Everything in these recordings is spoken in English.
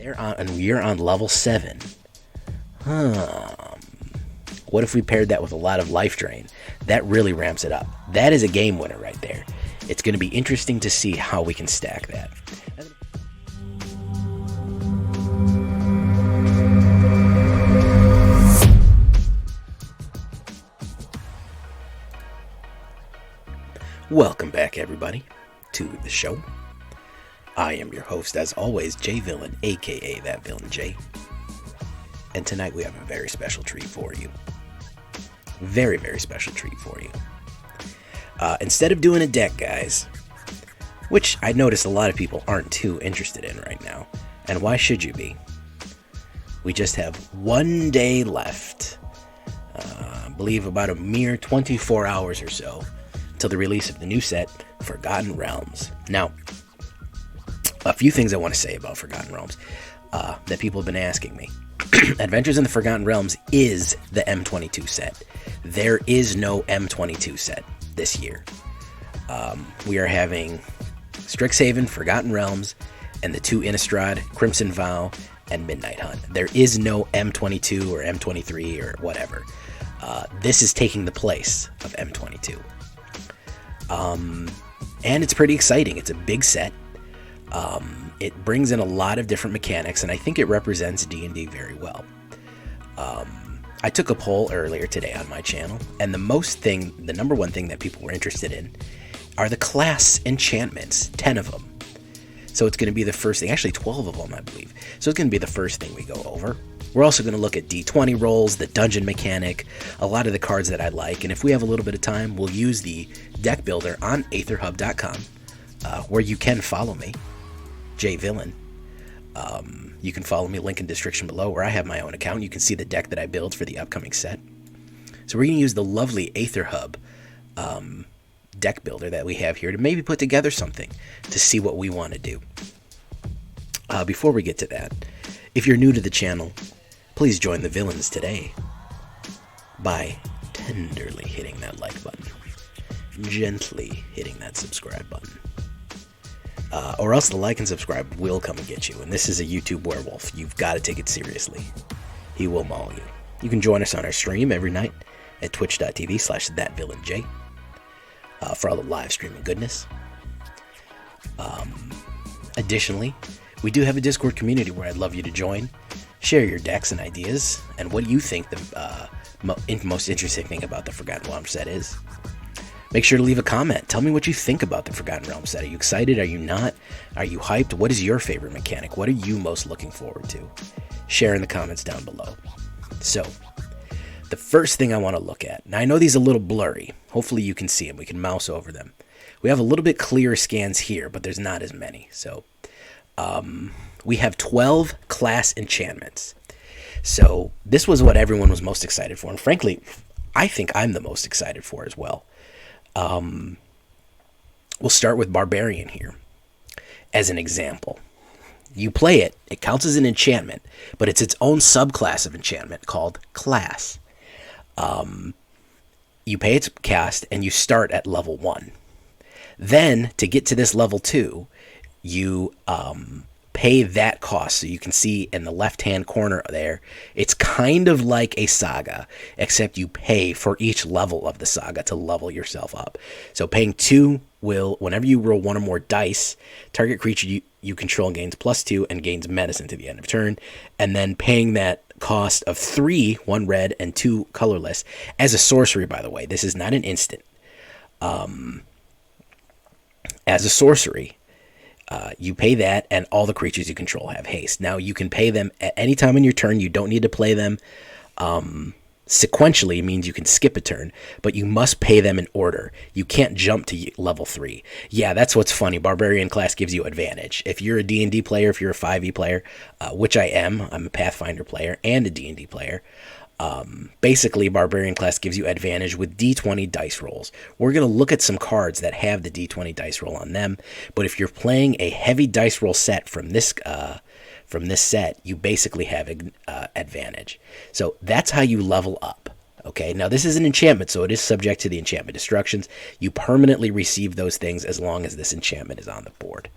And we're on level 7. What if we paired that with a lot of life drain? That really ramps it up. That is a game winner right there. It's going to be interesting to see how we can stack that. Welcome back, everybody, to the show. I am your host, as always, Jay Villain, aka That Villain Jay. And tonight we have a very special treat for you. Very, very special treat for you. Instead of doing a deck, guys, which I noticed a lot of people aren't too interested in right now, and why should you be? We just have 1 day left. I believe about a mere 24 hours or so till the release of the new set, Forgotten Realms. Now, a few things I want to say about Forgotten Realms that people have been asking me. Adventures in the Forgotten Realms is the M22 set. There is no M22 set this year. We are having Strixhaven, Forgotten Realms, and the 2 Innistrad, Crimson Vow, and Midnight Hunt. There is no M22 or M23 or whatever. This is taking the place of M22. And it's pretty exciting. It's a big set. It brings in a lot of different mechanics, and I think it represents D&D very well. I took a poll earlier today on my channel, and the number one thing that people were interested in are the class enchantments, 10 of them. So it's going to be the first thing, actually 12 of them, I believe. So it's going to be the first thing we go over. We're also going to look at D20 rolls, the dungeon mechanic, a lot of the cards that I like, and if we have a little bit of time, we'll use the deck builder on AetherHub.com, where you can follow me, Jay Villain. You can follow me, link in the description below, where I have my own account. You can see the deck that I build for the upcoming set. So we're going to use the lovely AetherHub deck builder that we have here to maybe put together something to see what we want to do. Before we get to that, if you're new to the channel, please join the villains today by tenderly hitting that like button, gently hitting that subscribe button. Or else the like and subscribe will come and get you. And this is a YouTube werewolf. You've got to take it seriously. He will maul you. You can join us on our stream every night at twitch.tv/thatvillainj for all the live streaming goodness. Additionally, we do have a Discord community where I'd love you to join. Share your decks and ideas, and what do you think the most interesting thing about the Forgotten Realms set is. Make sure to leave a comment. Tell me what you think about the Forgotten Realms set. Are you excited? Are you not? Are you hyped? What is your favorite mechanic? What are you most looking forward to? Share in the comments down below. So, the first thing I want to look at, now I know these are a little blurry. Hopefully you can see them. We can mouse over them. We have a little bit clearer scans here, but there's not as many. So, we have 12 class enchantments. So, this was what everyone was most excited for. And frankly, I think I'm the most excited for as well. We'll start with Barbarian here as an example. You play it, it counts as an enchantment, but it's its own subclass of enchantment called class. You pay its cast and you start at level 1. Then to get to this level 2, you pay that cost. So you can see in the left-hand corner there, it's kind of like a saga, except you pay for each level of the saga to level yourself up. So paying 2 will, whenever you roll 1 or more dice, target creature you control gains +2 and gains medicine to the end of turn. And then paying that cost of 3, 1 red and 2 colorless, as a sorcery, by the way. This is not an instant. As a sorcery, you pay that, and all the creatures you control have haste. Now, you can pay them at any time in your turn. You don't need to play them sequentially. Means you can skip a turn, but you must pay them in order. You can't jump to level 3. Yeah, that's what's funny. Barbarian class gives you advantage. If you're a D&D player, if you're a 5e player, which I am, I'm a Pathfinder player and a D&D player, basically Barbarian class gives you advantage with D20 dice rolls. We're going to look at some cards that have the D20 dice roll on them, but if you're playing a heavy dice roll set from this set, you basically have advantage. So that's how you level up. Okay, now this is an enchantment, so it is subject to the enchantment destructions. You permanently receive those things as long as this enchantment is on the board.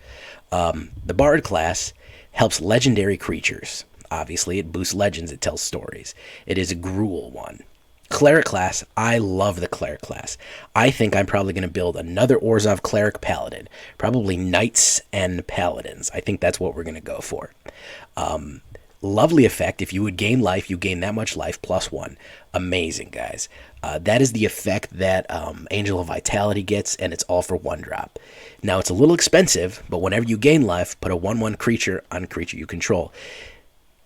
The Bard class Helps legendary creatures. Obviously, it boosts legends, it tells stories. It is a Gruul one. Cleric class, I love the Cleric class. I think I'm probably going to build another Orzhov Cleric Paladin. Probably Knights and Paladins. I think that's what we're going to go for. Lovely effect. If you would gain life, you gain that much life plus 1. Amazing, guys. That is the effect that Angel of Vitality gets, and it's all for 1 drop. Now, it's a little expensive, but whenever you gain life, put a 1/1 creature on a creature you control.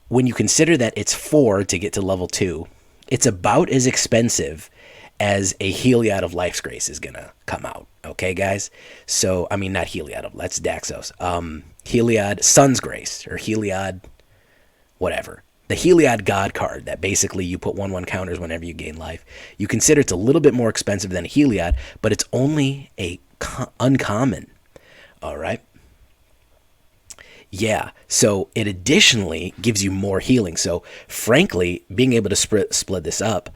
When you consider that it's 4 to get to level 2, it's about as expensive as a Heliod of Life's Grace is going to come out. Okay, guys? So, I mean, not Heliod of, that's Daxos. Heliod Sun's Grace, or Heliod whatever. The Heliod God card that basically you put 1/1 counters whenever you gain life. You consider it's a little bit more expensive than a Heliod, but it's only a uncommon. All right? Yeah, so it additionally gives you more healing. So, frankly, being able to split this up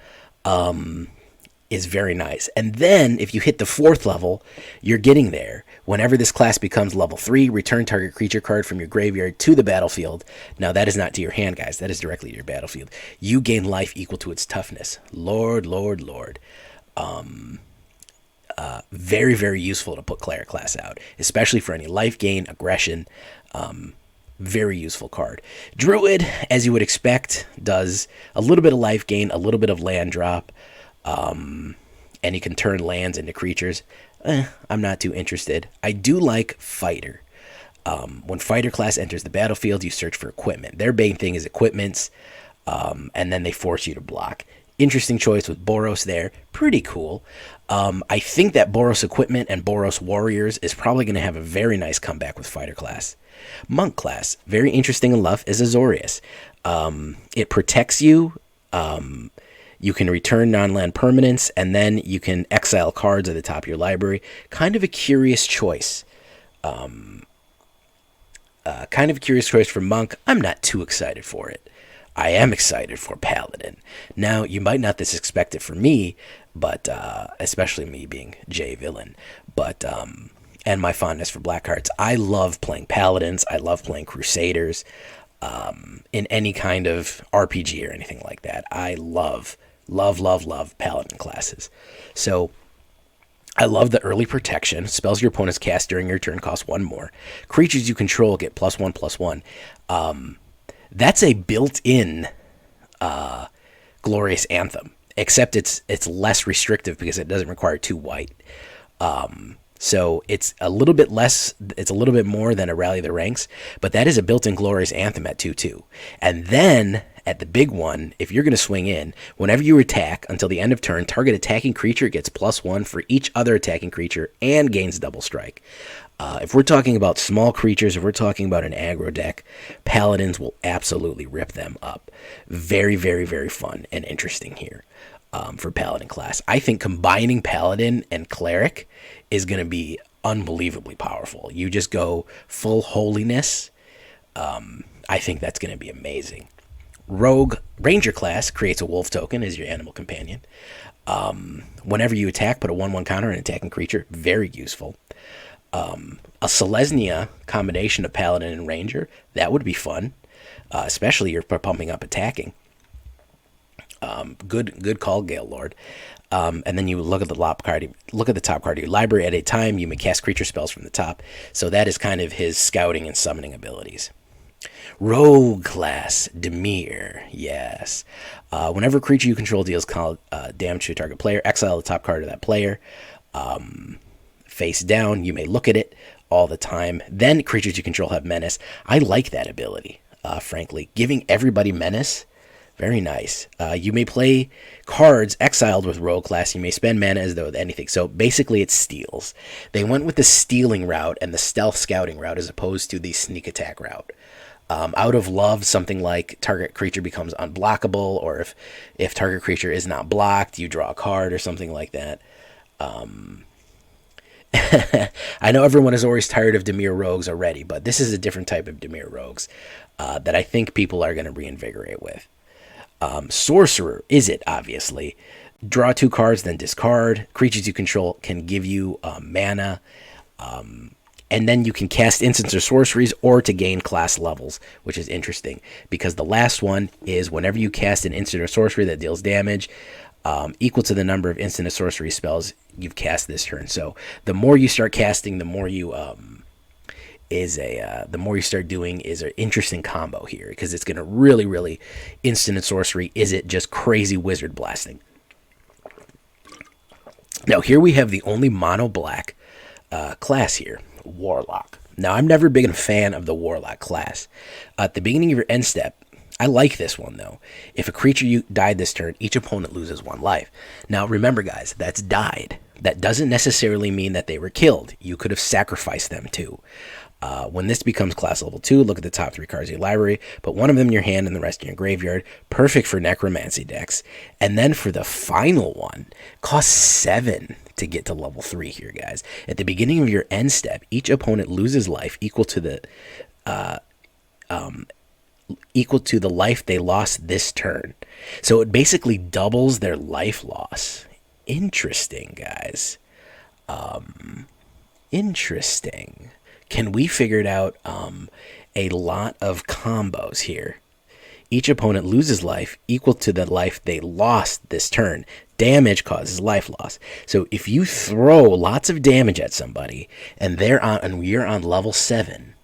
is very nice. And then, if you hit the 4th level, you're getting there. Whenever this class becomes level 3, return target creature card from your graveyard to the battlefield. Now, that is not to your hand, guys. That is directly to your battlefield. You gain life equal to its toughness. Lord, Lord, Lord. Very, very useful to put Cleric class out, especially for any life gain, aggression. Very useful card. Druid, as you would expect, does a little bit of life gain, a little bit of land drop, and you can turn lands into creatures. I'm not too interested. I do like Fighter. When Fighter class enters the battlefield, you search for equipment. Their main thing is equipments, and then they force you to block. Interesting choice with Boros there. Pretty cool. I think that Boros Equipment and Boros Warriors is probably going to have a very nice comeback with Fighter class. Monk class, very interesting enough, is Azorius. It protects you. You can return non-land permanents, and then you can exile cards at the top of your library. Kind of a curious choice. Kind of a curious choice for Monk. I'm not too excited for it. I am excited for Paladin. Now, you might not expect it for me, but especially me being J Villain, but and my fondness for black cards. I love playing Paladins. I love playing Crusaders in any kind of RPG or anything like that. I love Paladin classes. So I love the early protection. Spells your opponents cast during your turn cost 1 more. Creatures you control get +1/+1. That's a built-in Glorious Anthem, except it's less restrictive because it doesn't require 2 white. So it's a little bit less, it's a little bit more than a Rally the Ranks, but that is a built-in Glorious Anthem at 2/2. And then at the big one, if you're going to swing in, whenever you attack until the end of turn, target attacking creature gets +1 for each other attacking creature and gains double strike. If we're talking about small creatures, if we're talking about an aggro deck, Paladins will absolutely rip them up. Very, very, very fun and interesting here for Paladin class. I think combining Paladin and Cleric is going to be unbelievably powerful. You just go full holiness. I think that's going to be amazing. Rogue Ranger class creates a wolf token as your animal companion. Whenever you attack, put a 1/1 counter on an attacking creature. Very useful. A Selesnya combination of Paladin and Ranger, that would be fun, especially if you're pumping up attacking. Good call, Gale Lord. And then you look at the top card of your library. At a time, you may cast creature spells from the top. So that is kind of his scouting and summoning abilities. Rogue class, Dimir, yes. Whenever a creature you control deals damage to a target player, exile the top card of that player. Face down, you may look at it all the time. Then creatures you control have menace. I like that ability, frankly. Giving everybody menace, very nice. You may play cards exiled with Rogue class. You may spend mana as though anything. So basically it steals. They went with the stealing route and the stealth scouting route as opposed to the sneak attack route. Out of love, something like target creature becomes unblockable, or if target creature is not blocked, you draw a card or something like that. I know everyone is always tired of Dimir Rogues already, but this is a different type of Dimir Rogues that I think people are going to reinvigorate with. Sorcerer, is it, obviously. Draw 2 cards, then discard. Creatures you control can give you mana. And then you can cast instants or sorceries or to gain class levels, which is interesting because the last one is whenever you cast an instant or sorcery that deals damage equal to the number of instant or sorcery spells you've cast this turn. So the more you start casting, the more you the more you start doing is an interesting combo here because it's going to really instant and sorcery. Is it just crazy wizard blasting? Now here we have the only mono black class here, Warlock. Now I'm never been a fan of the Warlock class. At the beginning of your end step, I like this one though. If a creature you died this turn, each opponent loses 1 life. Now remember guys, that's died. That doesn't necessarily mean that they were killed. You could have sacrificed them too. When this becomes class level 2, look at the top 3 cards of your library, put one of them in your hand and the rest in your graveyard. Perfect for necromancy decks. And then for the final one, costs 7 to get to level 3 here, guys. At the beginning of your end step, each opponent loses life equal to the life they lost this turn. So it basically doubles their life loss. Interesting, guys. Interesting. Can we figure it out? A lot of combos here. Each opponent loses life equal to the life they lost this turn. Damage causes life loss. So if you throw lots of damage at somebody and we're on level 7,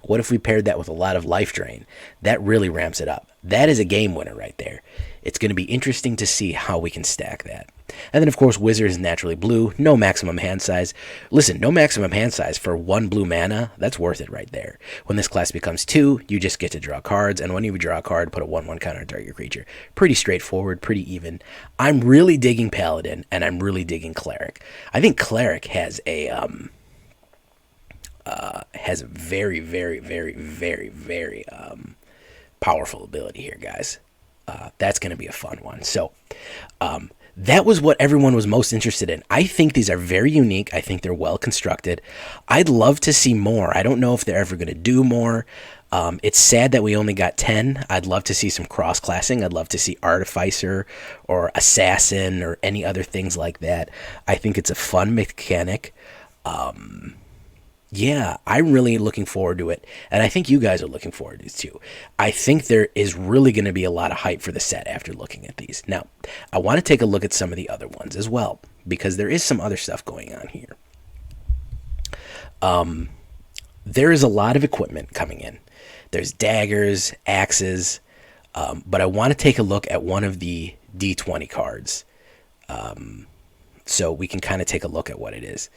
what if we paired that with a lot of life drain? That really ramps it up. That is a game winner right there. It's going to be interesting to see how we can stack that. And then, of course, Wizard is naturally blue. No maximum hand size. Listen, no maximum hand size for 1 blue mana. That's worth it right there. When this class becomes 2, you just get to draw cards. And when you draw a card, put a 1/1 counter on target creature. Pretty straightforward, pretty even. I'm really digging Paladin, and I'm really digging Cleric. I think Cleric has a very powerful ability here, guys. That's going to be a fun one. So that was what everyone was most interested in. I think these are very unique. I think they're well constructed. I'd love to see more. I don't know if they're ever going to do more. It's sad that we only got 10. I'd love to see some cross-classing. I'd love to see Artificer or Assassin or any other things like that. I think it's a fun mechanic. Yeah, I'm really looking forward to it, and I think you guys are looking forward to it too. I think there is really going to be a lot of hype for the set after looking at these. Now, I want to take a look at some of the other ones as well, because there is some other stuff going on here. There is a lot of equipment coming in. There's daggers, axes, but I want to take a look at one of the D20 cards, so we can kind of take a look at what it is.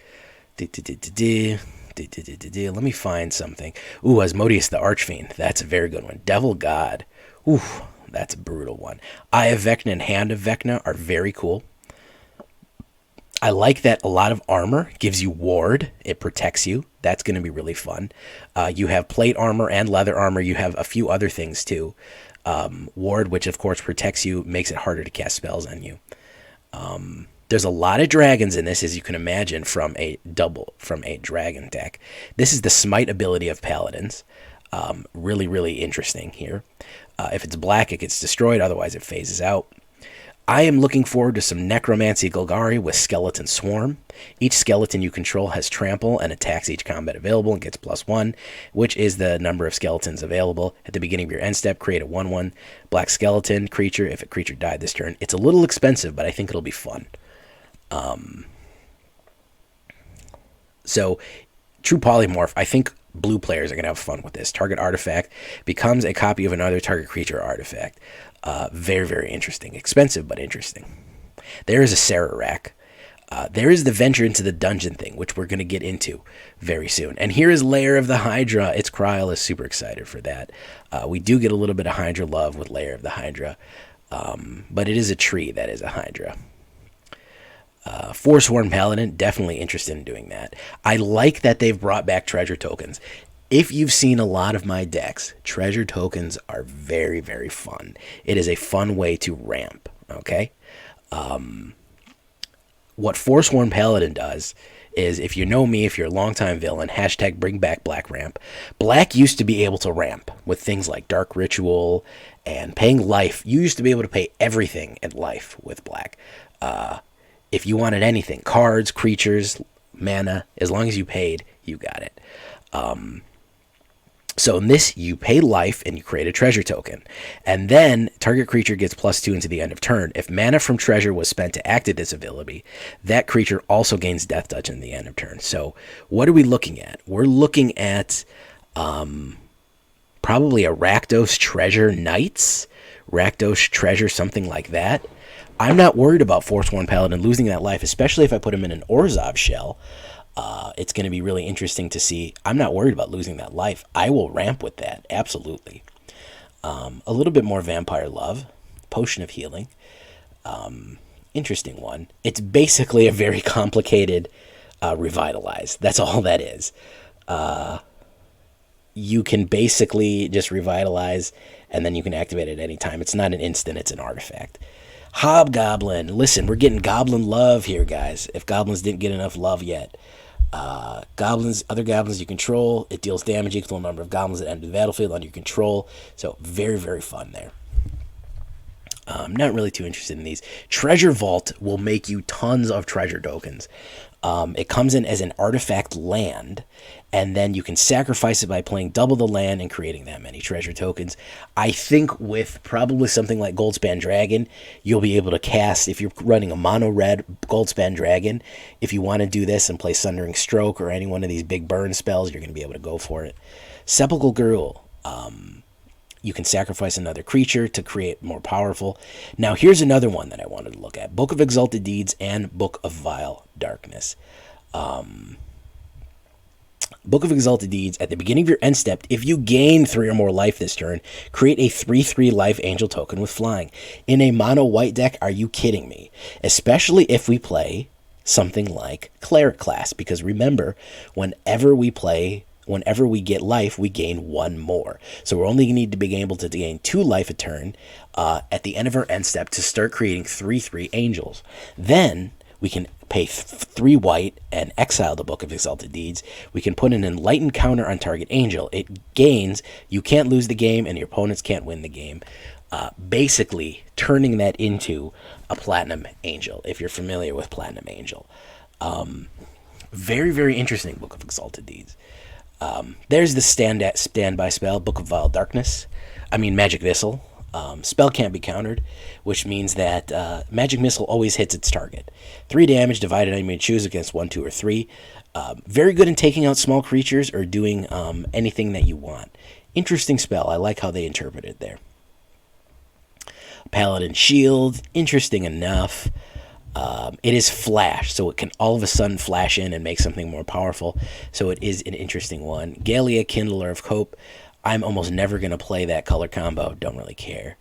Let me find something. Ooh, Asmodeus the Archfiend. That's a very good one. Devil God. Ooh, that's a brutal one. Eye of Vecna and Hand of Vecna are very cool. I like that a lot of armor gives you ward. It protects you. That's going to be really fun. You have plate armor and leather armor. You have a few other things too. Ward, which of course protects you, makes it harder to cast spells on you. There's a lot of dragons in this, as you can imagine, from a dragon deck. This is the smite ability of paladins. Really interesting here. If it's black, it gets destroyed. Otherwise, it phases out. I am looking forward to some Necromancy Golgari with Skeleton Swarm. Each skeleton you control has trample and attacks each combat available and gets +1, which is the number of skeletons available. At the beginning of your end step, create a 1/1 black skeleton creature. If a creature died this turn, it's a little expensive, but I think it'll be fun. So true polymorph, I think blue players are going to have fun with this. Target artifact becomes a copy of another target creature or artifact. Very interesting. Expensive, but interesting. There is a Sararak. There is the venture into the dungeon thing, which we're going to get into very soon. And here is Lair of the Hydra. It's Kryl is super excited for that. We do get a little bit of Hydra love with Lair of the Hydra. But it is a tree that is a Hydra. Forsworn Paladin, definitely interested in doing that. I like that they've brought back treasure tokens. If you've seen a lot of my decks, treasure tokens are very fun. It is a fun way to ramp, okay? What Forsworn Paladin does is, if you know me, if you're a longtime villain, hashtag bring back black ramp. Black used to be able to ramp with things like Dark Ritual and paying life. You used to be able to pay everything in life with black. If you wanted anything, cards, creatures, mana. As long as you paid, you got it. So in this, you pay life and you create a treasure token. And then target creature gets +2 into the end of turn. If mana from treasure was spent to activate this ability, that creature also gains death touch in the end of turn. So what are we looking at? We're looking at probably a Rakdos Treasure Knights, Rakdos Treasure, something like that. I'm not worried about Forsworn Paladin losing that life, especially if I put him in an Orzhov shell. It's going to be really interesting to see. I'm not worried about losing that life. I will ramp with that, absolutely. A little bit more Vampire Love, Potion of Healing. Interesting one. It's basically a very complicated Revitalize. That's all that is. You can basically just Revitalize, and then you can activate it at any time. It's not an instant, it's an artifact. Hobgoblin. Listen, we're getting goblin love here, guys. If goblins didn't get enough love yet. Other goblins you control, it deals damage equal to the number of goblins that enter the battlefield under your control. So very, very fun there. I'm not really too interested in these. Treasure Vault will make you tons of treasure tokens. It comes in as an artifact land, and then you can sacrifice it by playing double the land and creating that many treasure tokens. I think with probably something like Goldspan Dragon, you'll be able to cast, if you're running a mono-red Goldspan Dragon, if you want to do this and play Sundering Stroke or any one of these big burn spells, you're going to be able to go for it. Sepulchral Girl. You can sacrifice another creature to create more powerful. Now, here's another one that I wanted to look at. Book of Exalted Deeds and Book of Vile Darkness. Book of Exalted Deeds, at the beginning of your end step, if you gain 3 or more life this turn, create a 3/3 life angel token with flying. In a mono white deck, are you kidding me? Especially if we play something like Cleric class, because remember, whenever we get life, we gain 1 more. So we're only going to need to be able to gain 2 life a turn at the end of our end step to start creating 3/3 angels. Then we can pay 3 white and exile the Book of Exalted Deeds. We can put an enlightened counter on target angel. It gains, you can't lose the game, and your opponents can't win the game. Basically, turning that into a Platinum Angel, if you're familiar with Platinum Angel. Very, very interesting Book of Exalted Deeds. There's the standby spell, Book of Vile Darkness. Magic Missile. Spell can't be countered, which means that Magic Missile always hits its target. 3 damage, divided enemy choose against 1, 2, or 3. Very good in taking out small creatures or doing anything that you want. Interesting spell. I like how they interpret it there. Paladin Shield. Interesting enough. It is flash, so it can all of a sudden flash in and make something more powerful. So it is an interesting one. Gallia, Kindler of Hope. I'm almost never going to play that color combo. Don't really care.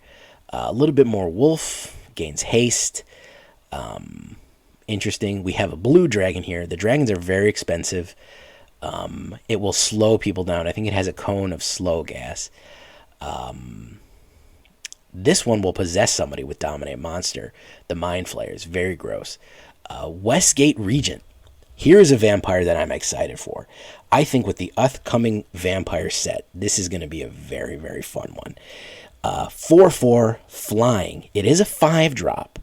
A little bit more Wolf. Gains haste. Interesting. We have a blue dragon here. The dragons are very expensive. It will slow people down. I think it has a cone of slow gas. This one will possess somebody with Dominate Monster. The Mind Flayers. Very gross. Westgate Regent. Here is a vampire that I'm excited for. I think with the upcoming vampire set, this is going to be a very, very fun one. 4/4 flying. It is a 5-drop,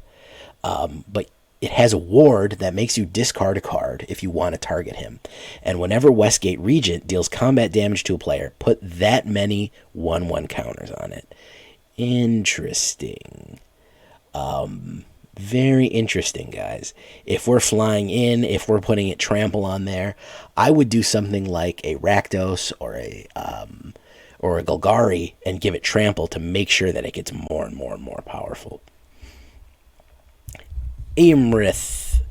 but it has a ward that makes you discard a card if you want to target him. And whenever Westgate Regent deals combat damage to a player, put that many 1/1 counters on it. Interesting. Very interesting, guys. If we're flying in, if we're putting it trample on there, I would do something like a Rakdos or a Golgari and give it trample to make sure that it gets more and more and more powerful. Imrith,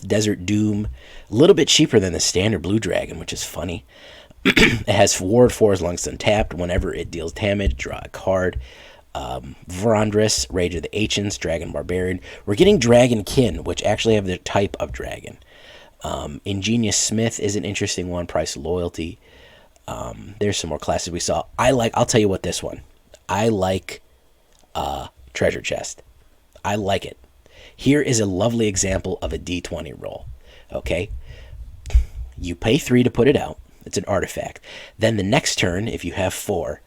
Desert Doom, a little bit cheaper than the standard blue dragon, which is funny. It has ward 4 as long as it's untapped. Whenever it deals damage, draw a card. Verandris, Rage of the Ancients, Dragon Barbarian. We're getting Dragonkin, which actually have the type of dragon. Ingenious Smith is an interesting one. Price Loyalty. There's some more classes we saw. I'll tell you what, this one. I like Treasure Chest. I like it. Here is a lovely example of a D20 roll. Okay? You pay 3 to put it out. It's an artifact. Then the next turn, if you have 4,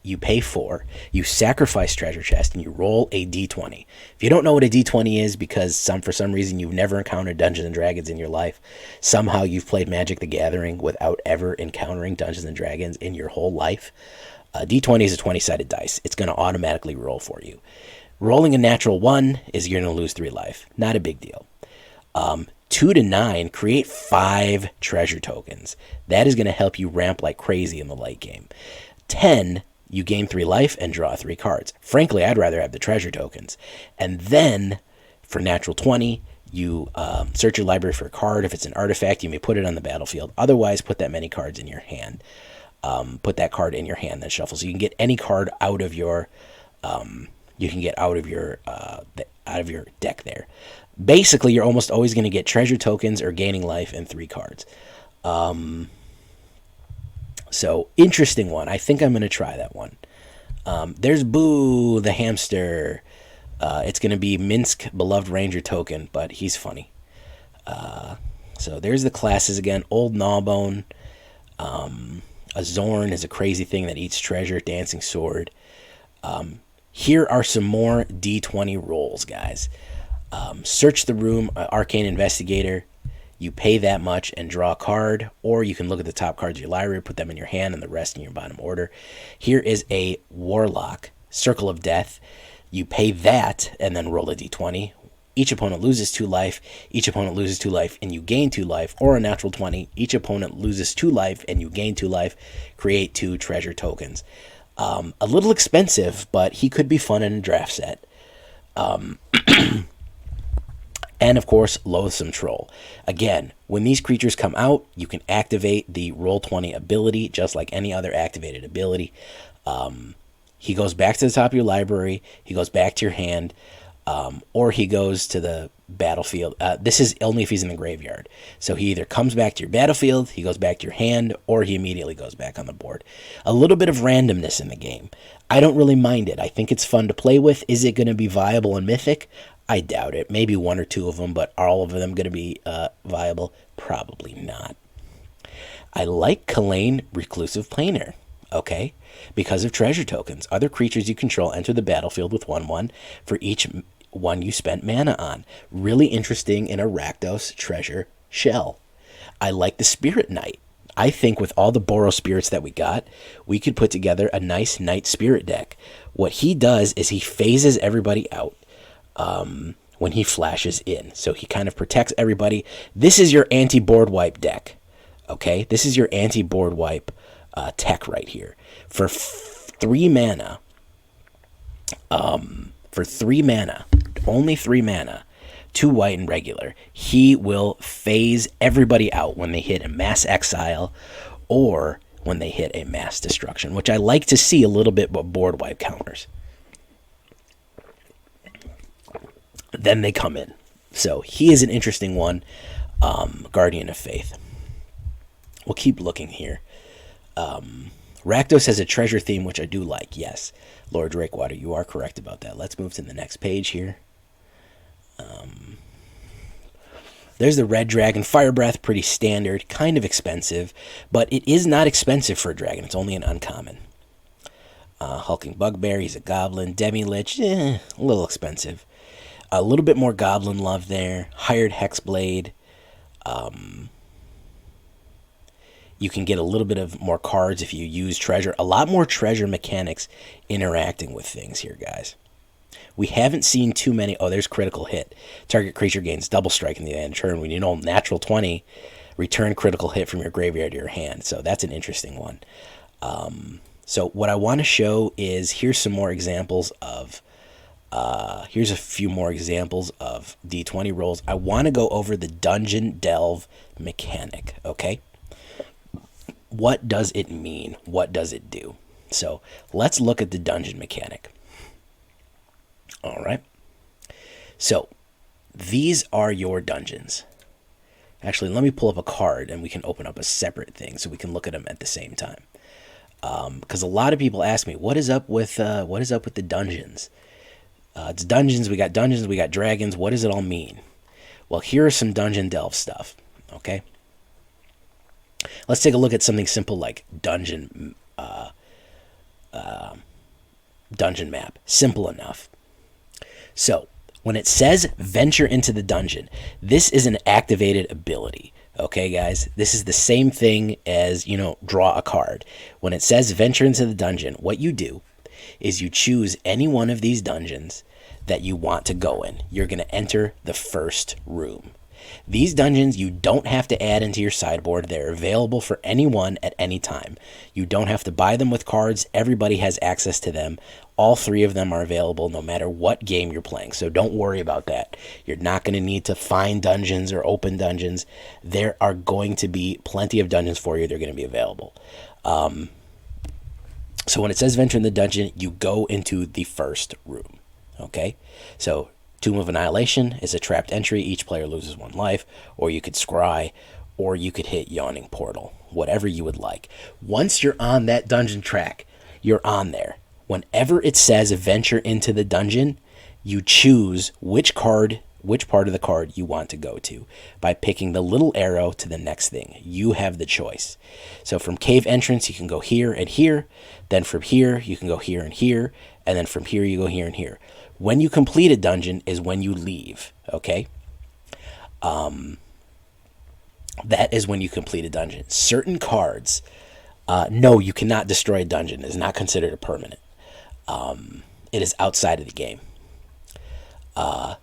you pay 4, you sacrifice treasure chest, and you roll a d20. If you don't know what a d20 is, because for some reason you've never encountered Dungeons and Dragons in your life, somehow you've played Magic the Gathering without ever encountering Dungeons and Dragons in your whole life, d20 is a 20-sided dice. It's going to automatically roll for you. Rolling a natural 1 is you're going to lose 3 life. Not a big deal. 2 to 9, create 5 treasure tokens. That is going to help you ramp like crazy in the late game. 10, you gain 3 life and draw 3 cards. Frankly, I'd rather have the treasure tokens. And then, for natural 20, you search your library for a card. If it's an artifact, you may put it on the battlefield. Otherwise, put that many cards in your hand. Put that card in your hand, then shuffle. So you can get any card out of your out of your deck there. Basically, you're almost always going to get treasure tokens or gaining life and 3 cards. So, interesting one. I think I'm going to try that one. There's Boo, the hamster. It's going to be Minsk, beloved ranger token, but he's funny. So, there's the classes again. Old Gnawbone. A Zorn is a crazy thing that eats treasure. Dancing Sword. Here are some more D20 rolls, guys. Search the room, Arcane Investigator. You pay that much and draw a card, or you can look at the top cards of your library, put them in your hand, and the rest in your bottom order. Here is a Warlock, Circle of Death. You pay that and then roll a d20. Each opponent loses 2 life. Each opponent loses 2 life, and you gain 2 life, or a natural 20. Each opponent loses 2 life, and you gain 2 life. Create 2 treasure tokens. A little expensive, but he could be fun in a draft set. And, of course, Loathsome Troll. Again, when these creatures come out, you can activate the Roll20 ability, just like any other activated ability. He goes back to the top of your library, he goes back to your hand, or he goes to the battlefield. This is only if he's in the graveyard. So he either comes back to your battlefield, he goes back to your hand, or he immediately goes back on the board. A little bit of randomness in the game. I don't really mind it. I think it's fun to play with. Is it going to be viable in Mythic? I doubt it. Maybe 1 or 2 of them, but are all of them going to be viable? Probably not. I like Kalain Reclusive Planar, okay? Because of treasure tokens. Other creatures you control enter the battlefield with 1/1 for each one you spent mana on. Really interesting in a Rakdos treasure shell. I like the Spirit Knight. I think with all the Boros spirits that we got, we could put together a nice Knight Spirit deck. What he does is he phases everybody out when he flashes in. So he kind of protects everybody. This is your anti-board wipe deck. Okay? This is your anti-board wipe tech right here. For 3 mana, only 3 mana, 2 white and regular, he will phase everybody out when they hit a mass exile or when they hit a mass destruction, which I like to see a little bit with board wipe counters. Then they come in. So he is an interesting one. Guardian of Faith. We'll keep looking here. Rakdos has a treasure theme, which I do like, yes. Lord Drakewater, you are correct about that. Let's move to the next page here. There's the Red Dragon. Fire Breath, pretty standard, kind of expensive, but it is not expensive for a dragon. It's only an uncommon. Hulking Bugbear, he's a goblin. Demi-Lich, a little expensive. A little bit more goblin love there. Hired Hexblade. You can get a little bit of more cards if you use treasure. A lot more treasure mechanics interacting with things here, guys. We haven't seen too many. Oh, there's Critical Hit. Target creature gains double strike in the end of turn. When you know natural 20, return critical hit from your graveyard to your hand. So that's an interesting one. So what I want to show is here's some more examples of here's a few more examples of D20 rolls. I want to go over the Dungeon Delve mechanic, okay? What does it mean? What does it do? So let's look at the dungeon mechanic. All right. So these are your dungeons. Actually, let me pull up a card and we can open up a separate thing so we can look at them at the same time. Because a lot of people ask me, what is up with the dungeons? It's dungeons. We got dragons. What does it all mean? Well, here are some Dungeon Delve stuff. Okay. Let's take a look at something simple like Dungeon dungeon map. Simple enough. So when it says venture into the dungeon, this is an activated ability. Okay, guys, this is the same thing as, draw a card. When it says venture into the dungeon, what you do is you choose any one of these dungeons that you want to go in. You're going to enter the first room. These dungeons you don't have to add into your sideboard. They're available for anyone at any time. You don't have to buy them with cards. Everybody has access to them. All 3 of them are available no matter what game you're playing. So don't worry about that. You're not going to need to find dungeons or open dungeons. There are going to be plenty of dungeons for you. They're going to be available. So when it says venture in the dungeon, you go into the first room. Okay? So Tomb of Annihilation is a trapped entry. Each player loses 1 life. Or you could scry, or you could hit Yawning Portal. Whatever you would like. Once you're on that dungeon track, you're on there. Whenever it says venture into the dungeon, you choose which part of the card you want to go to by picking the little arrow to the next thing. You have the choice. So from cave entrance, you can go here and here. Then from here, you can go here and here. And then from here, you go here and here. When you complete a dungeon is when you leave, okay? That is when you complete a dungeon. Certain cards, no, you cannot destroy a dungeon. It is not considered a permanent. It is outside of the game.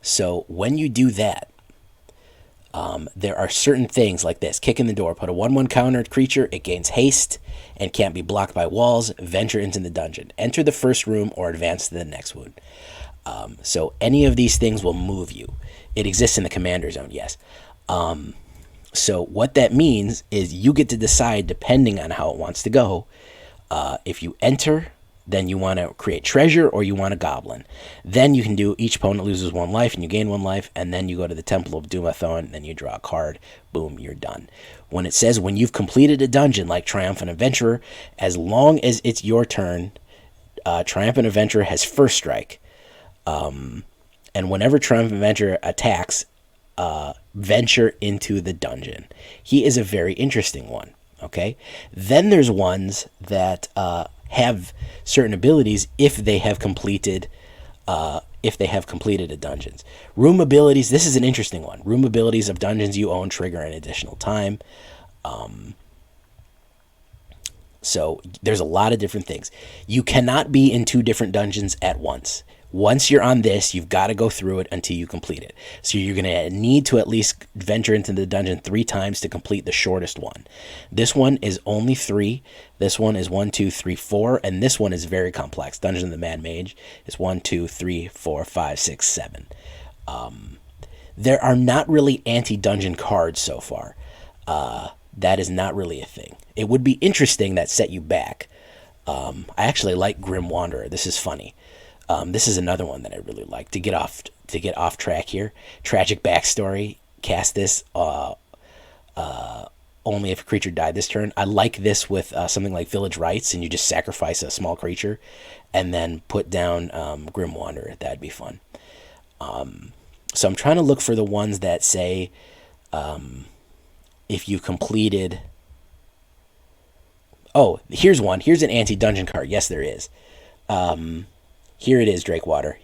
So when you do that, there are certain things like this. Kick in the door. Put a 1/1 counter creature. It gains haste and can't be blocked by walls. Venture into the dungeon. Enter the first room or advance to the next one. So any of these things will move you. It exists in the commander zone, yes. So what that means is you get to decide, depending on how it wants to go, if you enter, then you want to create treasure or you want a goblin. Then you can do each opponent loses 1 life and you gain 1 life, and then you go to the Temple of Doomathon, and then you draw a card. Boom, you're done. When it says when you've completed a dungeon like Triumphant Adventurer, as long as it's your turn, Triumphant Adventurer has first strike. And whenever Triumphant Adventurer attacks, venture into the dungeon. He is a very interesting one. Okay. Then there's ones that have certain abilities if they have completed a dungeons. Room abilities. This is an interesting one. Room abilities of dungeons you own trigger an additional time. So there's a lot of different things. You cannot be in 2 different dungeons at once. Once you're on this, you've got to go through it until you complete it. So you're going to need to at least venture into the dungeon 3 times to complete the shortest one. This one is only 3. This one is 1, 2, 3, 4. And this one is very complex. Dungeon of the Mad Mage is 1, 2, 3, 4, 5, 6, 7. There are not really anti-dungeon cards so far. That is not really a thing. It would be interesting that set you back. I actually like Grim Wanderer. This is funny. This is another one that I really like. To get off track here. Tragic backstory. Cast this only if a creature died this turn. I like this with something like Village Rites, and you just sacrifice a small creature and then put down Grim Wanderer. That'd be fun. So I'm trying to look for the ones that say if you completed... Oh, here's one. Here's an anti-dungeon card. Yes, there is. Here it is, Drakewater.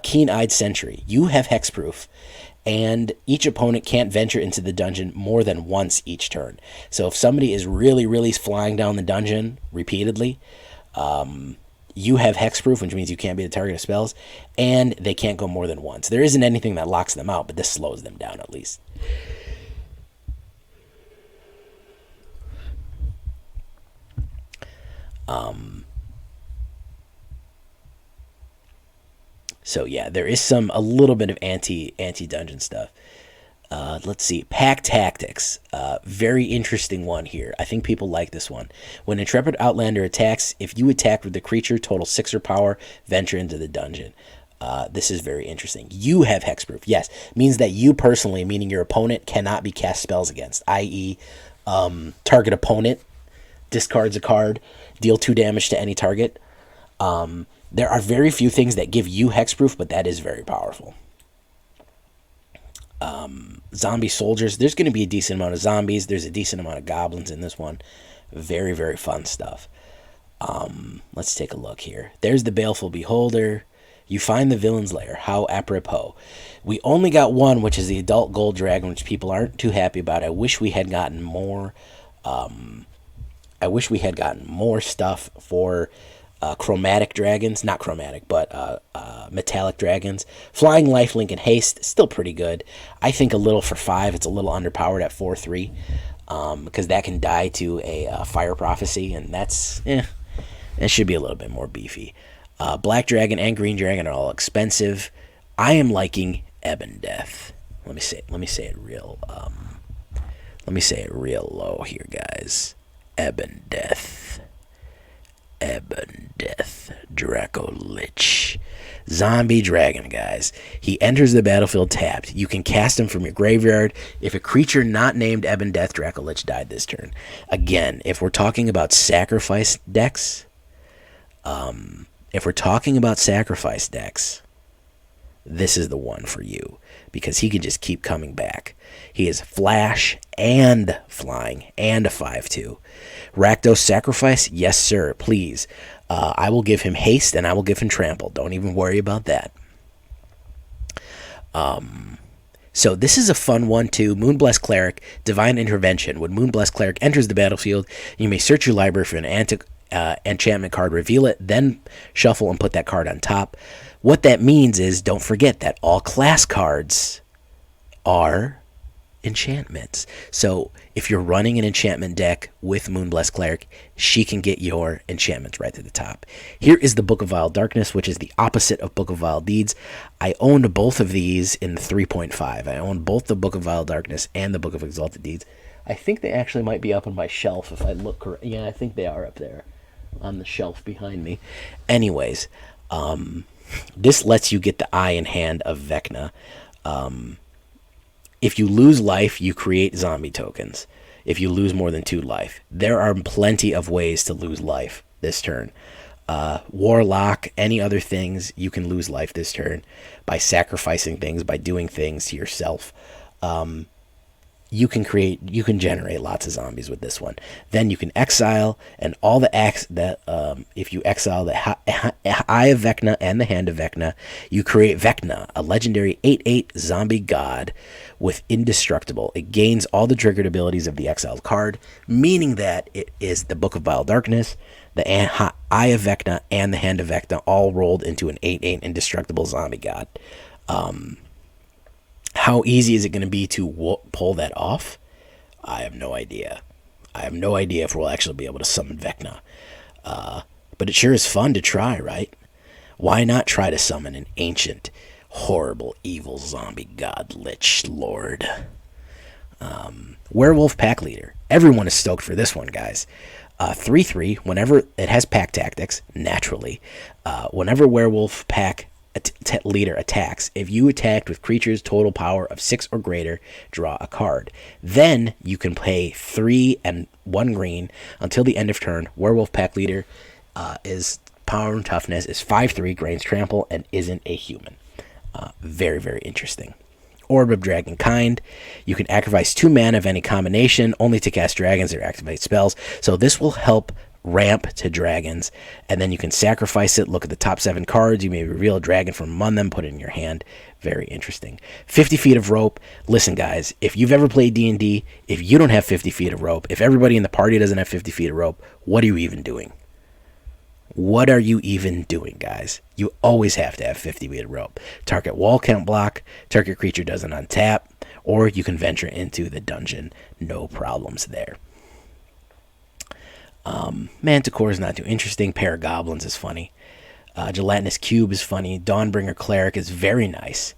Keen-Eyed Sentry. You have hexproof, and each opponent can't venture into the dungeon more than once each turn. So if somebody is really, really flying down the dungeon repeatedly, you have hexproof, which means you can't be the target of spells, and they can't go more than once. There isn't anything that locks them out, but this slows them down at least. So yeah, there is a little bit of anti-dungeon stuff. Let's see. Pack Tactics. Very interesting one here. I think people like this one. When Intrepid Outlander attacks, if you attack with the creature, total 6 or power, venture into the dungeon. This is very interesting. You have hexproof. Yes. Means that you personally, meaning your opponent, cannot be cast spells against. I.e., target opponent discards a card, deal 2 damage to any target. There are very few things that give you hexproof, but that is very powerful. Zombie soldiers. There's going to be a decent amount of zombies. There's a decent amount of goblins in this one. Very, very fun stuff. Let's take a look here. There's the Baleful Beholder. You find the villain's lair. How apropos. We only got one, which is the adult gold dragon, which people aren't too happy about. I wish we had gotten more. I wish we had gotten more stuff for chromatic dragons. Not chromatic, but metallic dragons. Flying, lifelink, and haste. Still pretty good. I think a little for 5. It's a little underpowered at 4/3. Because that can die to a fire prophecy, and that's it should be a little bit more beefy. Black dragon and green dragon are all expensive. I am liking Ebon Death. Let me say it real. Let me say it real low here, guys. Ebon Death. Ebon Death. Draco Lich. Zombie dragon, guys. He enters the battlefield tapped. You can cast him from your graveyard. If a creature not named Ebon Death, Draco Lich died this turn. Again, if we're talking about sacrifice decks, this is the one for you, because he can just keep coming back. He is flash and flying and a 5/2. Rakdos Sacrifice, yes sir, please. I will give him haste and I will give him trample. Don't even worry about that. So this is a fun one too. Moonblessed Cleric, Divine Intervention. When Moonblessed Cleric enters the battlefield, you may search your library for an enchantment card, reveal it, then shuffle and put that card on top. What that means is, don't forget that all class cards are enchantments. So if you're running an enchantment deck with Moonblessed Cleric, she can get your enchantments right to the top. Here is the Book of Vile Darkness, which is the opposite of Book of Vile Deeds. I owned both of these in the 3.5. I owned both the Book of Vile Darkness and the Book of Exalted Deeds. I think they actually might be up on my shelf if I look correct. Yeah, I think they are up there on the shelf behind me. Anyways, this lets you get the eye and hand of Vecna. If you lose life, you create zombie tokens. If you lose more than 2 life, there are plenty of ways to lose life this turn. Warlock, any other things, you can lose life this turn by sacrificing things, by doing things to yourself. You can generate lots of zombies with this one. Then you can exile, and all the if you exile the Eye of Vecna and the Hand of Vecna, you create Vecna, a legendary 8/8 zombie god with indestructible. It gains all the triggered abilities of the exiled card, meaning that it is the Book of Vile Darkness, the Eye of Vecna, and the Hand of Vecna all rolled into an 8/8 indestructible zombie god. How easy is it going to be to pull that off? I have no idea. I have no idea if we'll actually be able to summon Vecna. But it sure is fun to try, right? Why not try to summon an ancient, horrible, evil zombie god lich lord? Werewolf Pack Leader. Everyone is stoked for this one, guys. 3/3, whenever it has pack tactics, naturally. Whenever Werewolf Pack Leader attacks, if you attacked with creatures total power of 6 or greater, draw a card. Then you can pay 3 and 1 green until the end of turn. Werewolf Pack Leader is power and toughness is 5/3, gains trample, and isn't a human. Very, very interesting. Orb of Dragonkind. You can sacrifice 2 mana of any combination, only to cast dragons or activate spells. So this will help ramp to dragons, and then you can sacrifice it. Look at the top 7 cards. You may reveal a dragon from among them, put it in your hand. Very interesting. 50 feet of rope. Listen, guys, if you've ever played D&D, if you don't have 50 feet of rope, if everybody in the party doesn't have 50 feet of rope, what are you even doing? What are you even doing, guys? You always have to have 50 feet of rope. Target wall count block, target creature doesn't untap, or you can venture into the dungeon. No problems there. Manticore is not too interesting. Paragoblins is funny. Gelatinous Cube is funny. Dawnbringer Cleric is very nice.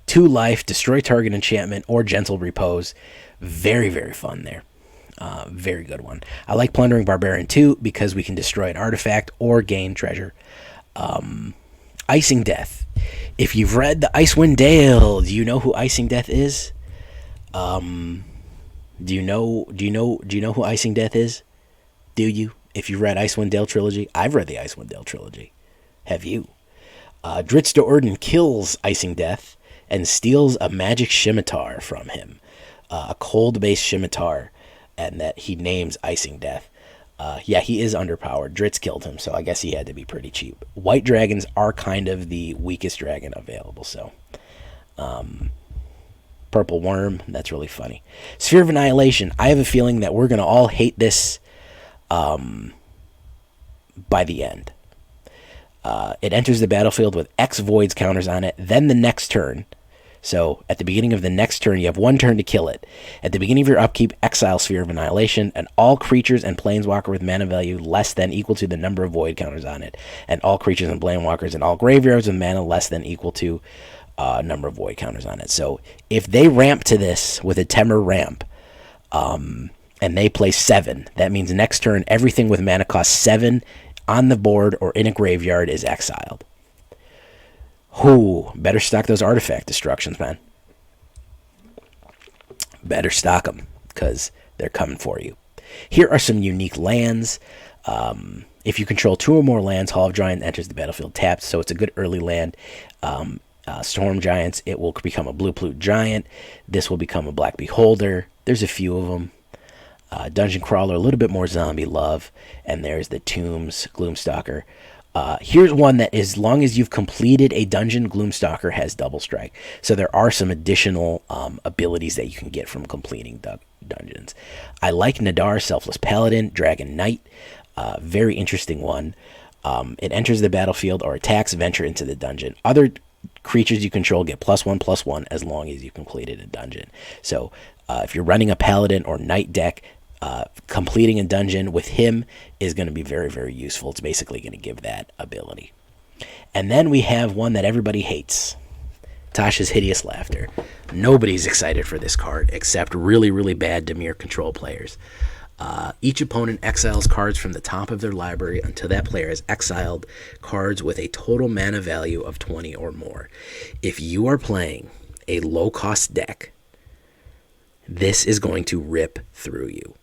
2 life, destroy target enchantment, or gentle repose. Very, very fun there. Very good one. I like Plundering Barbarian too, because we can destroy an artifact or gain treasure. Icing Death. If you've read the Icewind Dale, do you know who Icing Death is? Do you know who Icing Death is? Do you? If you've read Icewind Dale trilogy, I've read the Icewind Dale trilogy. Have you? Dritz Do'Urden kills Icing Death and steals a magic scimitar from him, a cold-based scimitar, and that he names Icing Death. Yeah, he is underpowered. Dritz killed him, so I guess he had to be pretty cheap. White dragons are kind of the weakest dragon available, so. Purple worm, that's really funny. Sphere of Annihilation, I have a feeling that we're going to all hate this by the end. It enters the battlefield with X voids counters on it, then the next turn. So at the beginning of the next turn, you have 1 turn to kill it. At the beginning of your upkeep, exile Sphere of Annihilation, and all creatures and planeswalker with mana value less than equal to the number of void counters on it, and all creatures and planeswalkers and all graveyards with mana less than equal to number of void counters on it. So if they ramp to this with a Temur ramp, and they play 7, that means next turn everything with mana cost 7 on the board or in a graveyard is exiled. Whoo, better stock those artifact destructions, man. Better stock them, because they're coming for you. Here are some unique lands. If you control 2 or more lands, Hall of Giant enters the battlefield tapped, so it's a good early land. Storm Giants, it will become a Blue Plute Giant. This will become a Black Beholder. There's a few of them. Dungeon Crawler, a little bit more zombie love. And there's the Tombs, Gloomstalker. Here's one that as long as you've completed a dungeon, Gloomstalker has double strike. So there are some additional abilities that you can get from completing dungeons. I like Nadar, Selfless Paladin, Dragon Knight. Very interesting one. It enters the battlefield or attacks, venture into the dungeon. Other creatures you control get +1/+1 as long as you completed a dungeon. So if you're running a Paladin or Knight deck, completing a dungeon with him is going to be very, very useful. It's basically going to give that ability. And then we have one that everybody hates. Tasha's Hideous Laughter. Nobody's excited for this card except really, really bad Dimir control players. Each opponent exiles cards from the top of their library until that player has exiled cards with a total mana value of 20 or more. If you are playing a low-cost deck, this is going to rip through you.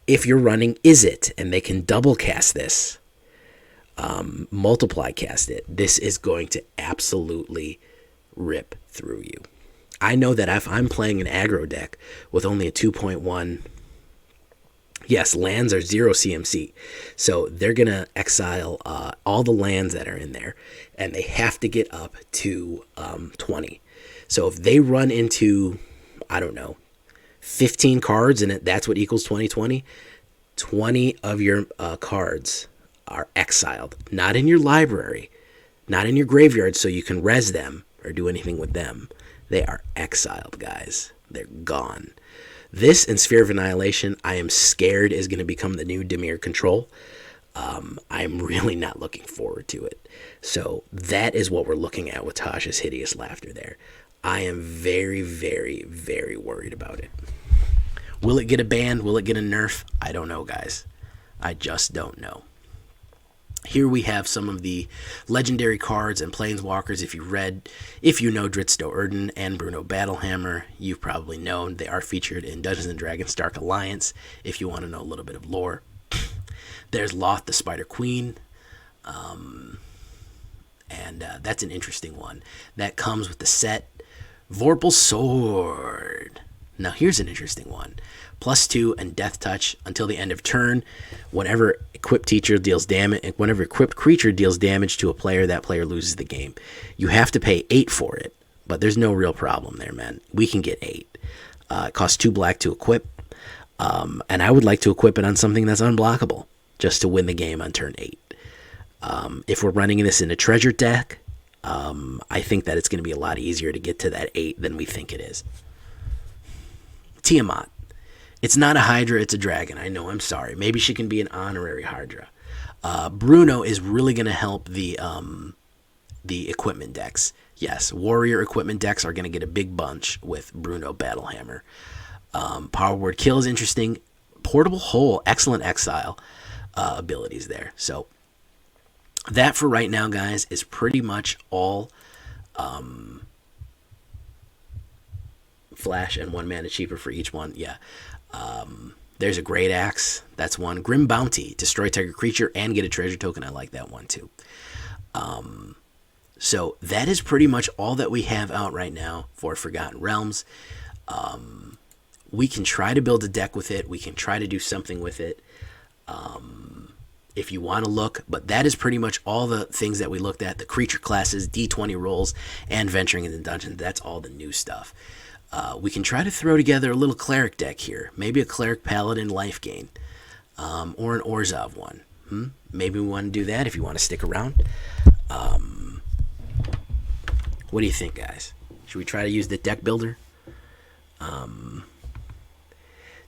If you're running Izzet and they can double cast this, multiply cast it, this is going to absolutely rip through you. I know that if I'm playing an aggro deck with only a 2.1, yes, lands are 0 CMC, so they're going to exile all the lands that are in there, and they have to get up to 20. So if they run into, I don't know, 15 cards, and that's what equals 20. 20 of your cards are exiled. Not in your library, not in your graveyard, so you can res them or do anything with them. They are exiled, guys. They're gone. This and Sphere of Annihilation, I am scared is going to become the new Dimir control. I'm really not looking forward to it. So that is what we're looking at with Tasha's Hideous Laughter there. I am very, very, very worried about it. Will it get a ban? Will it get a nerf? I don't know, guys. I just don't know. Here we have some of the legendary cards and planeswalkers. If you know Dritz Do'Urden and Bruno Battlehammer, you've probably known they are featured in Dungeons & Dragons Dark Alliance, if you want to know a little bit of lore. There's Loth the Spider Queen, and that's an interesting one. That comes with the set Vorpal Sword. Now here's an interesting one. +2 and Death Touch until the end of turn. Whenever equipped creature deals damage to a player, that player loses the game. You have to pay 8 for it, but there's no real problem there, man. We can get 8. It costs 2 black to equip, and I would like to equip it on something that's unblockable, just to win the game on turn 8. If we're running this in a treasure deck, I think that it's going to be a lot easier to get to that 8 than we think it is. Tiamat. It's not a Hydra, it's a dragon. I know, I'm sorry. Maybe she can be an honorary Hydra. Bruno is really going to help the equipment decks. Yes, warrior equipment decks are going to get a big bunch with Bruno Battlehammer. Power Word Kill is interesting. Portable Hole, excellent exile abilities there. So that for right now, guys, is pretty much all flash and 1 mana cheaper for each one. Yeah. There's a Great Axe. That's one. Grim Bounty. Destroy target creature and get a treasure token. I like that one too. So that is pretty much all that we have out right now for Forgotten Realms. We can try to build a deck with it. We can try to do something with it. if you want to look. But that is pretty much all the things that we looked at: the creature classes, D20 rolls, and venturing into dungeons. That's all the new stuff. We can try to throw together a little cleric deck here. Maybe a cleric paladin life gain, or an Orzhov one. Maybe we want to do that if you want to stick around. What do you think, guys? Should we try to use the deck builder?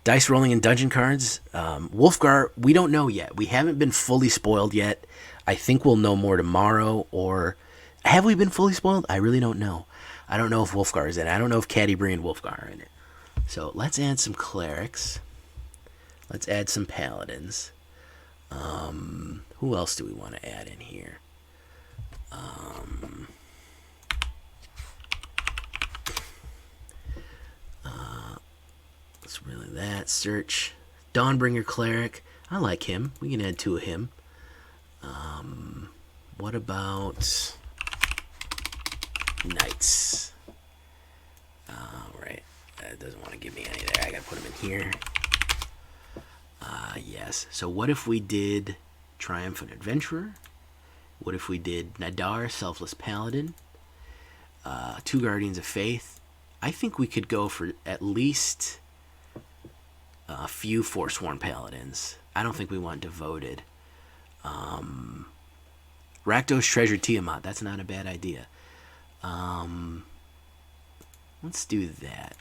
Dice rolling and dungeon cards. Wolfgar, we don't know yet. We haven't been fully spoiled yet. I think we'll know more tomorrow. Or have we been fully spoiled? I really don't know. I don't know if Wolfgar is in it. I don't know if Catti-Brie and Wolfgar are in it. So let's add some clerics. Let's add some paladins. Who else do we want to add in here? Let's really that. Search. Dawnbringer cleric. I like him. We can add 2 of him. What about knights? Right. That doesn't want to give me any there. I gotta put him in here. Yes. So what if we did Triumphant Adventurer? What if we did Nadar, Selfless Paladin? 2 Guardians of Faith. I think we could go for at least a few Forsworn Paladins. I don't think we want Devoted. Rakdos Treasure Tiamat. That's not a bad idea. Let's do that.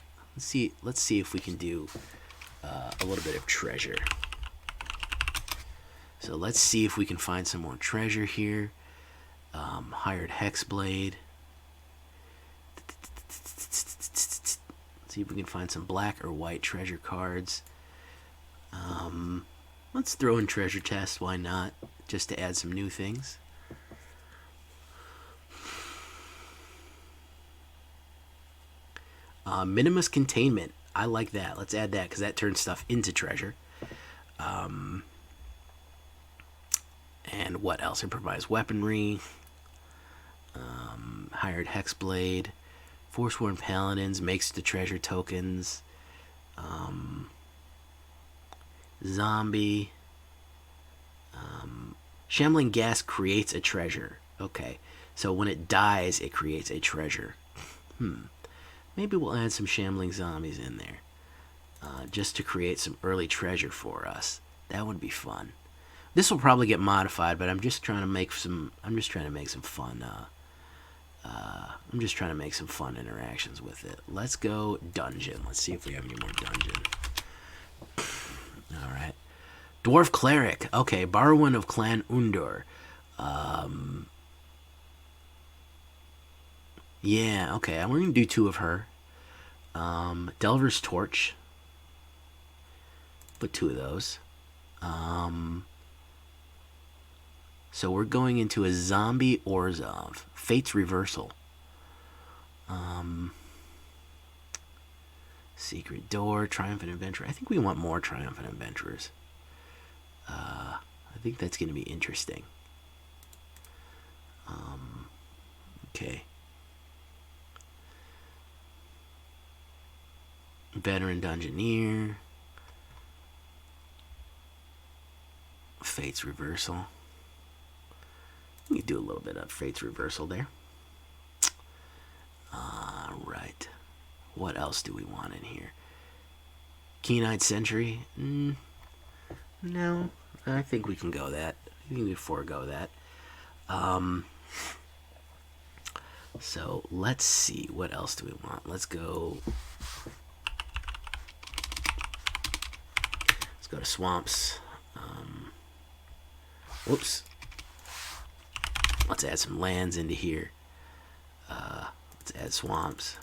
Let's see if we can do a little bit of treasure. So let's see if we can find some more treasure here. Hired Hexblade. See if we can find some black or white treasure cards. Let's throw in treasure chest. Why not? Just to add some new things. Minimus Containment. I like that. Let's add that because that turns stuff into treasure. And what else? Improvised Weaponry. Hired Hexblade. Forsworn Paladins makes the treasure tokens. Zombie. Shambling Gas creates a treasure. Okay. So when it dies, it creates a treasure. Maybe we'll add some Shambling Zombies in there. Just to create some early treasure for us. That would be fun. This will probably get modified, but I'm just trying to make some fun. I'm just trying to make some fun interactions with it. Let's go dungeon. Let's see if we have any more dungeon. All right. Dwarf Cleric. Okay, Barwin of Clan Undur. Yeah, okay. We're going to do 2 of her. Delver's Torch. Put 2 of those. So we're going into a zombie Orzhov. Fate's Reversal. Secret Door, Triumphant Adventurer. I think we want more Triumphant Adventurers. I think that's going to be interesting. Okay. Veteran Dungeoneer. Fate's Reversal. We can do a little bit of Fate's Reversal there. Right. What else do we want in here? Keen-Eyed Sentry? No. I think we can go that. I think we forego that. So let's see. What else do we want? Let's go to Swamps. Whoops. Let's add some lands into here. Let's add swamps.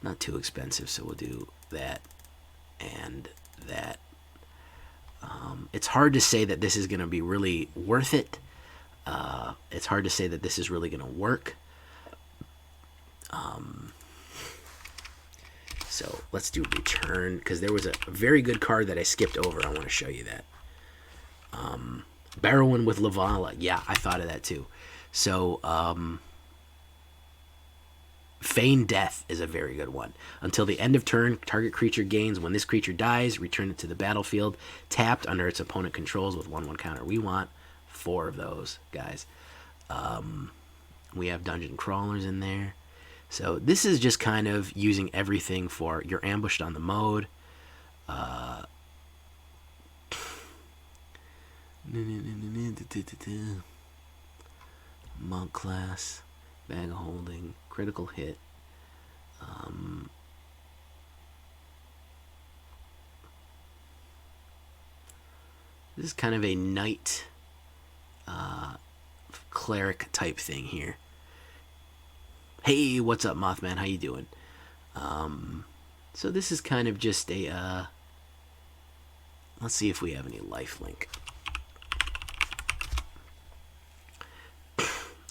Not too expensive, so we'll do that and that. It's hard to say that this is going to be really worth it. It's hard to say that this is really going to work. So let's do Return, because there was a very good card that I skipped over. I want to show you that. Barrowin with Lavala. Yeah, I thought of that too. So, Feign Death is a very good one. Until the end of turn, target creature gains. When this creature dies, return it to the battlefield, tapped under its opponent controls with 1/1 counter. We want 4 of those, guys. We have dungeon crawlers in there. So this is just kind of using everything for you're ambushed on the mode. Monk class, bag of holding, critical hit. This is kind of a knight cleric type thing here. Hey, what's up, Mothman? How you doing? So this is kind of just a let's see if we have any lifelink.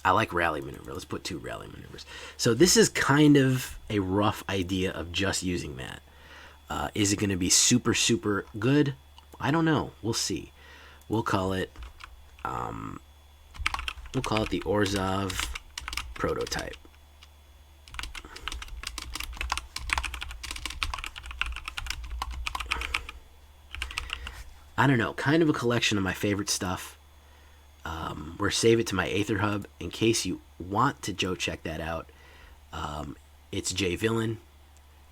I like rally maneuver. Let's put 2 rally maneuvers. So this is kind of a rough idea of just using that. Is it going to be super, super good? I don't know. We'll see. We'll call it the Orzhov prototype. I don't know. Kind of a collection of my favorite stuff. Or save it to my AetherHub in case you want to check that out. It's JVillain,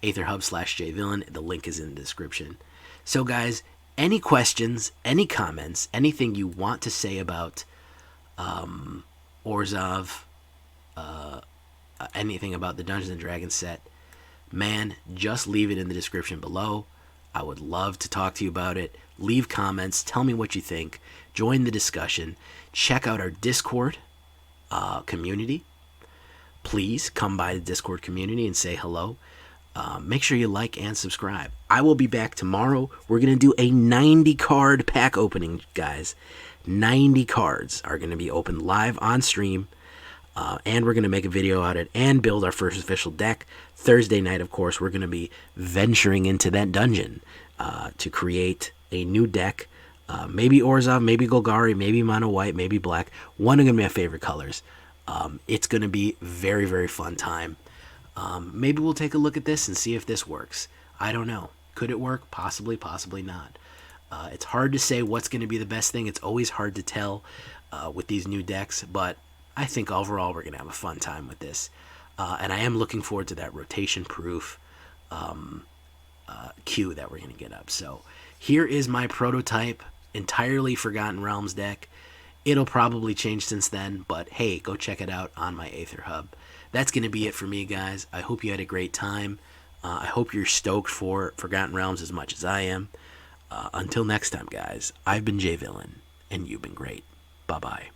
AetherHub/JVillain. The link is in the description. So guys, any questions, any comments, anything you want to say about Orzhov, anything about the Dungeons & Dragons set, man, just leave it in the description below. I would love to talk to you about it. Leave comments. Tell me what you think. Join the discussion. Check out our Discord community. Please come by the Discord community and say hello. Make sure you like and subscribe. I will be back tomorrow. We're going to do a 90 card pack opening, guys. 90 cards are going to be opened live on stream. And we're going to make a video out of it and build our first official deck. Thursday night, of course, we're going to be venturing into that dungeon to create a new deck. Maybe Orzhov, maybe Golgari, maybe Mono White, maybe Black. One of my favorite colors. It's going to be very, very fun time. Maybe we'll take a look at this and see if this works. I don't know. Could it work? Possibly, possibly not. It's hard to say what's going to be the best thing. It's always hard to tell with these new decks, but I think overall we're going to have a fun time with this. And I am looking forward to that rotation-proof queue that we're going to get up. So here is my prototype, entirely Forgotten Realms deck. It'll probably change since then, but hey, go check it out on my AetherHub. That's going to be it for me, guys. I hope you had a great time. I hope you're stoked for Forgotten Realms as much as I am. Until next time, guys, I've been JVillain, and you've been great. Bye-bye.